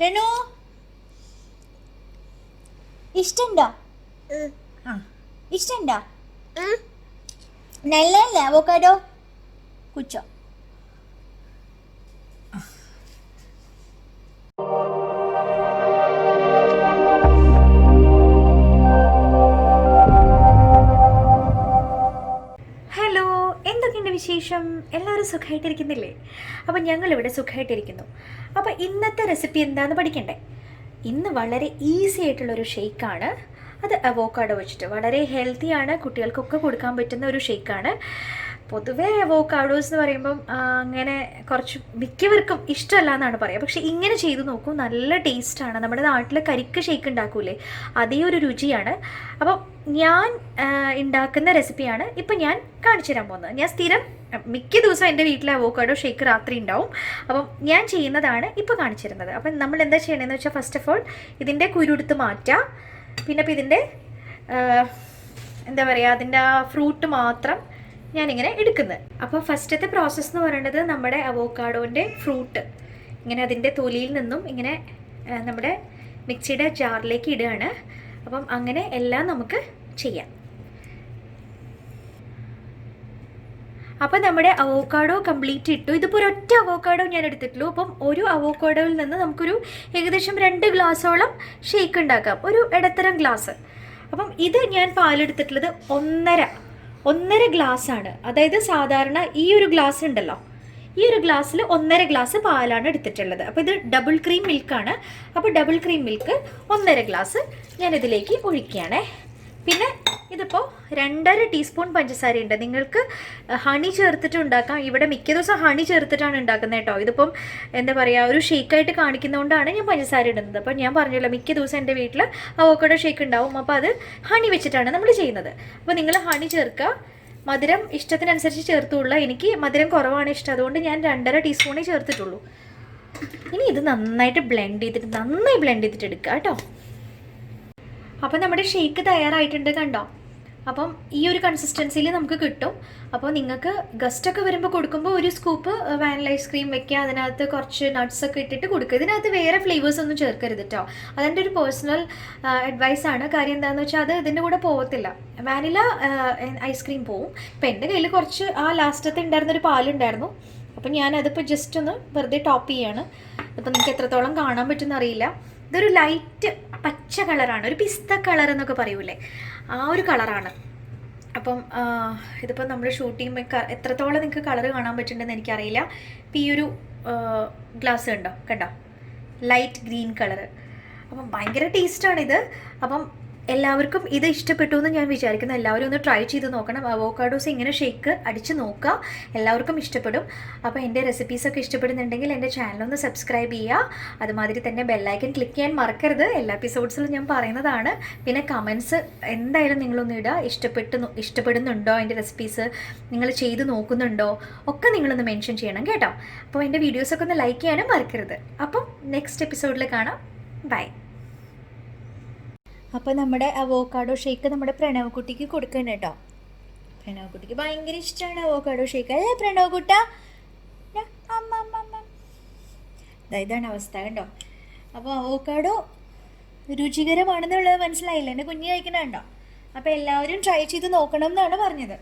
റെനു ഇഷ്ടണ്ടോ? ഇഷ്ടണ്ടോ? നല്ലല്ലേ avocado? കുച്ചോ. Hello, എന്തൊക്കെയുണ്ട് വിശേഷം? എല്ലാവരും സുഖമായിട്ടിരിക്കുന്നില്ലേ? അപ്പം ഞങ്ങളിവിടെ സുഖമായിട്ടിരിക്കുന്നു. അപ്പോൾ ഇന്നത്തെ റെസിപ്പി എന്താണെന്ന് പഠിക്കണ്ടേ? ഇന്ന് വളരെ ഈസി ആയിട്ടുള്ളൊരു ഷേക്കാണ്. അത് അവോക്കാഡോ വെച്ചിട്ട് വളരെ ഹെൽത്തിയാണ്, കുട്ടികൾക്കൊക്കെ കൊടുക്കാൻ പറ്റുന്ന ഒരു ഷേക്കാണ്. പൊതുവേ അവോക്കാഡോസ് എന്ന് പറയുമ്പം അങ്ങനെ കുറച്ച് മിക്കവർക്കും ഇഷ്ടമല്ല എന്നാണ് പറയുക. പക്ഷേ ഇങ്ങനെ ചെയ്ത് നോക്കൂ, നല്ല ടേസ്റ്റാണ്. നമ്മുടെ നാട്ടിൽ കരിക്ക് ഷേക്ക് ഉണ്ടാക്കൂലേ, അതേ ഒരു രുചിയാണ്. അപ്പം ഞാൻ ഉണ്ടാക്കുന്ന റെസിപ്പിയാണ് ഇപ്പം ഞാൻ കാണിച്ചു തരാൻ പോകുന്നത്. ഞാൻ സ്ഥിരം മിക്ക ദിവസവും എൻ്റെ വീട്ടിൽ അവോക്കാഡോ ഷേക്ക് രാത്രി ഉണ്ടാവും. അപ്പം ഞാൻ ചെയ്യുന്നതാണ് ഇപ്പോൾ കാണിച്ചു തരുന്നത്. അപ്പം നമ്മൾ എന്താ ചെയ്യണമെന്ന് വെച്ചാൽ, ഫസ്റ്റ് ഓഫ് ഓൾ ഇതിൻ്റെ കുരുടുത്ത് മാറ്റുക. പിന്നെ അപ്പോൾ ഇതിൻ്റെ എന്താ പറയുക, അതിൻ്റെ ആ ഫ്രൂട്ട് മാത്രം ഞാനിങ്ങനെ എടുക്കുന്നത്. അപ്പോൾ ഫസ്റ്റത്തെ പ്രോസസ്സ് എന്ന് പറയുന്നത്, നമ്മുടെ അവോക്കാഡോൻ്റെ ഫ്രൂട്ട് ഇങ്ങനെ അതിൻ്റെ തൊലിയിൽ നിന്നും ഇങ്ങനെ നമ്മുടെ മിക്സിയുടെ ജാറിലേക്ക് ഇടുകയാണ്. അപ്പം അങ്ങനെ എല്ലാം നമുക്ക് ചെയ്യാം. അപ്പം നമ്മുടെ അവോക്കാഡോ കംപ്ലീറ്റ് ഇട്ടു. ഇതിപ്പോൾ ഒരൊറ്റ അവോക്കാഡോ ഞാൻ എടുത്തിട്ടുള്ളൂ. അപ്പം ഒരു അവോക്കാഡോയിൽ നിന്ന് നമുക്കൊരു ഏകദേശം 2 ഗ്ലാസോളം ഷേക്ക് ഉണ്ടാക്കാം, ഒരു ഇടത്തരം ഗ്ലാസ്. അപ്പം ഇത് ഞാൻ പാലെടുത്തിട്ടുള്ളത് ഒന്നര ഗ്ലാസ്സാണ്. അതായത് സാധാരണ ഈ ഒരു ഗ്ലാസ് ഉണ്ടല്ലോ, ഈ ഒരു ഗ്ലാസ്സിൽ 1.5 ഗ്ലാസ് പാലാണ് എടുത്തിട്ടുള്ളത്. അപ്പോൾ ഇത് ഡബിൾ ക്രീം മിൽക്കാണ്. അപ്പോൾ ഡബിൾ ക്രീം മിൽക്ക് 1.5 ഗ്ലാസ് ഞാനിതിലേക്ക് ഒഴിക്കുകയാണേ. പിന്നെ ഇതിപ്പോൾ 2.5 ടീസ്പൂൺ പഞ്ചസാര ഉണ്ട്. നിങ്ങൾക്ക് ഹണി ചേർത്തിട്ട് ഉണ്ടാക്കാം. ഇവിടെ മിക്ക ദിവസം ഹണി ചേർത്തിട്ടാണ് ഉണ്ടാക്കുന്നത് കേട്ടോ. ഇതിപ്പം എന്താ പറയുക, ഒരു ഷേക്കായിട്ട് കാണിക്കുന്നതുകൊണ്ടാണ് ഞാൻ പഞ്ചസാര ഇടുന്നത്. അപ്പം ഞാൻ പറഞ്ഞല്ലോ, മിക്ക ദിവസം എൻ്റെ വീട്ടിൽ അവോക്കാഡോ ഷേക്ക് ഉണ്ടാവും. അപ്പോൾ അത് ഹണി വെച്ചിട്ടാണ് നമ്മൾ ചെയ്യുന്നത്. അപ്പോൾ നിങ്ങൾ ഹണി ചേർക്കുക, മധുരം ഇഷ്ടത്തിനനുസരിച്ച് ചേർത്തുള്ളൂ. എനിക്ക് മധുരം കുറവാണ് ഇഷ്ടം, അതുകൊണ്ട് ഞാൻ 2.5 ടീസ്പൂണേ ചേർത്തിട്ടുള്ളൂ. ഇനി ഇത് നന്നായി ബ്ലെൻഡ് ചെയ്തിട്ട് എടുക്കുക കേട്ടോ. അപ്പം നമ്മുടെ ഷേക്ക് തയ്യാറായിട്ടുണ്ട്, കണ്ടോ? അപ്പം ഈ ഒരു കൺസിസ്റ്റൻസിയിൽ നമുക്ക് കിട്ടും. അപ്പോൾ നിങ്ങൾക്ക് ഗസ്റ്റൊക്കെ വരുമ്പോൾ കൊടുക്കുമ്പോൾ ഒരു സ്കൂപ്പ് വാനില ഐസ്ക്രീം വെക്കുക, അതിനകത്ത് കുറച്ച് നട്ട്സൊക്കെ ഇട്ടിട്ട് കൊടുക്കുക. ഇതിനകത്ത് വേറെ ഫ്ലേവേഴ്സ് ഒന്നും ചേർക്കരുത് കേട്ടോ. അതെൻ്റെ ഒരു പേഴ്സണൽ അഡ്വൈസാണ്. കാര്യം എന്താണെന്ന് വെച്ചാൽ, അത് ഇതിൻ്റെ കൂടെ പോകത്തില്ല. വാനില ഐസ്ക്രീം പോവും. ഇപ്പം എൻ്റെ കയ്യിൽ കുറച്ച് ആ ലാസ്റ്റത്തെ ഉണ്ടായിരുന്നൊരു പാലുണ്ടായിരുന്നു. അപ്പം ഞാനതിപ്പോൾ ജസ്റ്റ് ഒന്ന് വെറുതെ ടോപ്പ് ചെയ്യാണ്. ഇപ്പം നിങ്ങൾക്ക് എത്രത്തോളം കാണാൻ പറ്റുമെന്ന് അറിയില്ല. ഇതൊരു ലൈറ്റ് പച്ച കളറാണ്, ഒരു പിസ്ത കളർ എന്നൊക്കെ പറയൂലേ, ആ ഒരു കളറാണ്. അപ്പം ഇതിപ്പോൾ നമ്മൾ ഷൂട്ട് ചെയ്യുമ്പോൾ എത്രത്തോളം നിങ്ങൾക്ക് കളർ കാണാൻ പറ്റുന്നുണ്ടെന്ന് എനിക്കറിയില്ല. ഇപ്പം ഈ ഒരു ഗ്ലാസ് കണ്ടോ, ലൈറ്റ് ഗ്രീൻ കളറ്. അപ്പം ഭയങ്കര ടേസ്റ്റാണിത്. അപ്പം എല്ലാവർക്കും ഇത് ഇഷ്ടപ്പെട്ടു എന്ന് ഞാൻ വിചാരിക്കുന്നു. എല്ലാവരും ഒന്ന് ട്രൈ ചെയ്ത് നോക്കണം. അവോക്കാഡോസ് ഇങ്ങനെ ഷേക്ക് അടിച്ച് നോക്കുക, എല്ലാവർക്കും ഇഷ്ടപ്പെടും. അപ്പോൾ എൻ്റെ റെസിപ്പീസൊക്കെ ഇഷ്ടപ്പെടുന്നുണ്ടെങ്കിൽ എൻ്റെ ചാനലൊന്ന് സബ്സ്ക്രൈബ് ചെയ്യുക. അതുമാതിരി തന്നെ ബെല്ലൈക്കൻ ക്ലിക്ക് ചെയ്യാൻ മറക്കരുത്. എല്ലാ എപ്പിസോഡ്സിലും ഞാൻ പറയുന്നതാണ്. പിന്നെ കമൻസ് എന്തായാലും നിങ്ങളൊന്ന് ഇടുക. ഇഷ്ടപ്പെടുന്നുണ്ടോ എൻ്റെ റെസിപ്പീസ്, നിങ്ങൾ ചെയ്ത് നോക്കുന്നുണ്ടോ ഒക്കെ നിങ്ങളൊന്ന് മെൻഷൻ ചെയ്യണം കേട്ടോ. അപ്പോൾ എൻ്റെ വീഡിയോസൊക്കെ ഒന്ന് ലൈക്ക് ചെയ്യാനും മറക്കരുത്. അപ്പം നെക്സ്റ്റ് എപ്പിസോഡിൽ കാണാം. ബൈ. അപ്പോൾ നമ്മുടെ അവോക്കാഡോ ഷേക്ക് നമ്മുടെ പ്രണവ് കുട്ടിക്ക് കൊടുക്കണം കേട്ടോ. പ്രണവ് കുട്ടിക്ക് ഭയങ്കര ഇഷ്ടമാണ് അവോക്കാഡോ ഷേക്ക്. അല്ലേ പ്രണവ് കുട്ട? ഇതാണ് അവസ്ഥ കണ്ടോ. അപ്പോൾ അവോക്കാഡോ രുചികരമാണെന്നുള്ളത് മനസ്സിലായില്ല, എൻ്റെ കുഞ്ഞ് കഴിക്കണ കണ്ടോ. അപ്പോൾ എല്ലാവരും ട്രൈ ചെയ്ത് നോക്കണം എന്നാണ് പറഞ്ഞത്.